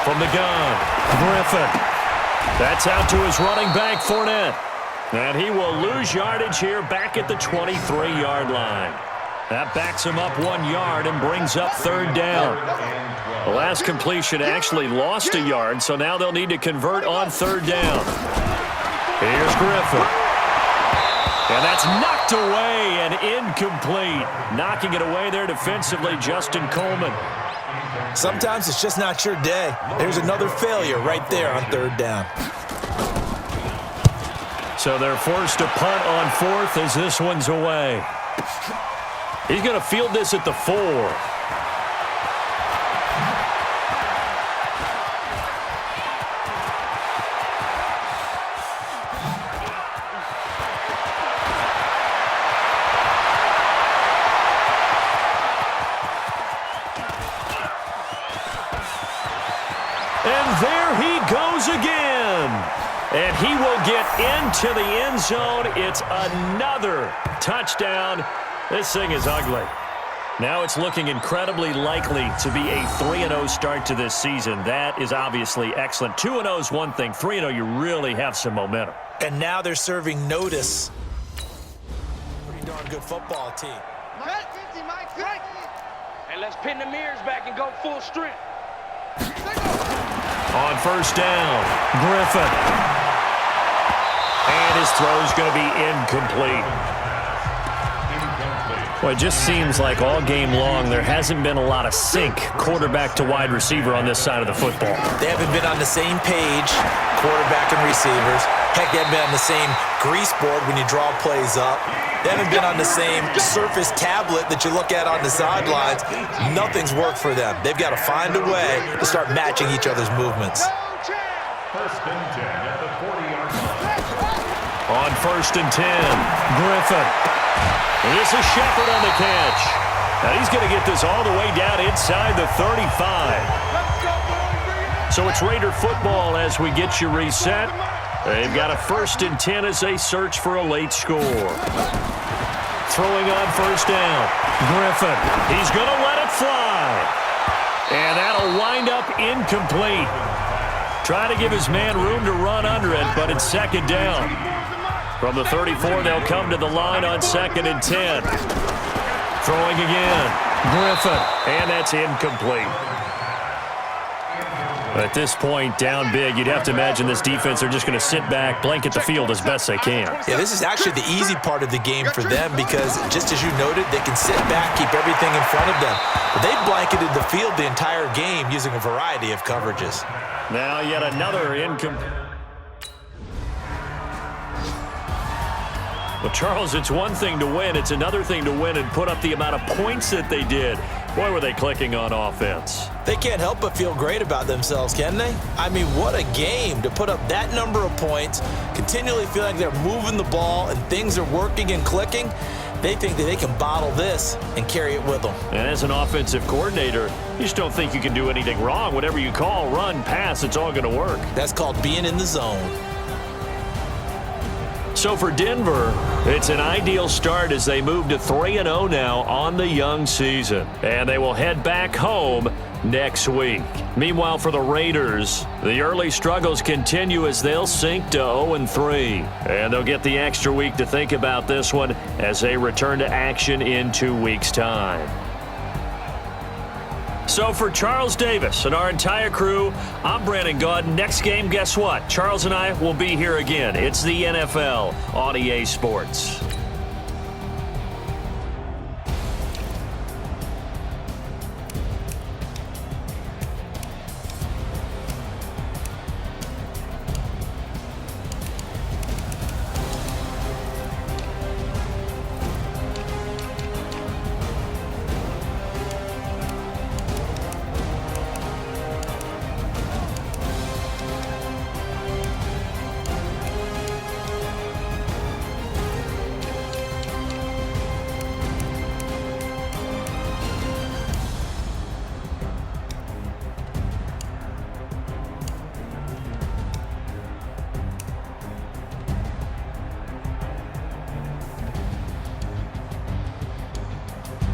from the gun. Griffin. That's out to his running back, Fournette. And he will lose yardage here back at the 23-yard line. That backs him up 1 yard and brings up third down. The last completion actually lost a yard, so now they'll need to convert on third down. Here's Griffin. And that's knocked away and incomplete. Knocking it away there defensively, Justin Coleman. Sometimes it's just not your day. There's another failure right there on third down. So they're forced to punt on fourth as this one's away. He's going to field this at the 4. And there he goes again. And he will get into the end zone. It's another touchdown. This thing is ugly. Now it's looking incredibly likely to be a 3-0 start to this season. That is obviously excellent. 2-0 is one thing. 3-0, you really have some momentum. And now they're serving notice. Pretty darn good football team. And let's pin the mirrors back and go full strength. On first down, Griffin. And his throw's going to be incomplete. Well, it just seems like all game long there hasn't been a lot of sync quarterback to wide receiver on this side of the football. They haven't been on the same page, quarterback and receivers. Heck, they haven't been on the same grease board when you draw plays up. They haven't been on the same Surface tablet that you look at on the sidelines. Nothing's worked for them. They've got to find a way to start matching each other's movements. First and 10 at the 40-yard line. On first and 10, Griffin. This is Shepard on the catch. Now he's going to get this all the way down inside the 35. So it's Raider football as we get you reset. They've got a first and 10 as they search for a late score. Throwing on first down. Griffin. He's going to let it fly. And that'll wind up incomplete. Trying to give his man room to run under it, but it's second down. From the 34, they'll come to the line on second and 10. Throwing again. Griffin. And that's incomplete. At this point, down big, you'd have to imagine this defense are just going to sit back, blanket the field as best they can. Yeah, this is actually the easy part of the game for them because, just as you noted, they can sit back, keep everything in front of them. But they've blanketed the field the entire game using a variety of coverages. Now yet another incomplete. Well, Charles, it's one thing to win. It's another thing to win and put up the amount of points that they did. Boy, were they clicking on offense. They can't help but feel great about themselves, can they? I mean, what a game to put up that number of points, continually feel like they're moving the ball and things are working and clicking. They think that they can bottle this and carry it with them. And as an offensive coordinator, you just don't think you can do anything wrong. Whatever you call, run, pass, it's all going to work. That's called being in the zone. So for Denver, it's an ideal start as they move to 3-0 now on the young season. And they will head back home next week. Meanwhile, for the Raiders, the early struggles continue as they'll sink to 0-3. And they'll get the extra week to think about this one as they return to action in 2 weeks' time. So for Charles Davis and our entire crew, I'm Brandon Gaudin. Next game, guess what? Charles and I will be here again. It's the NFL on EA Sports.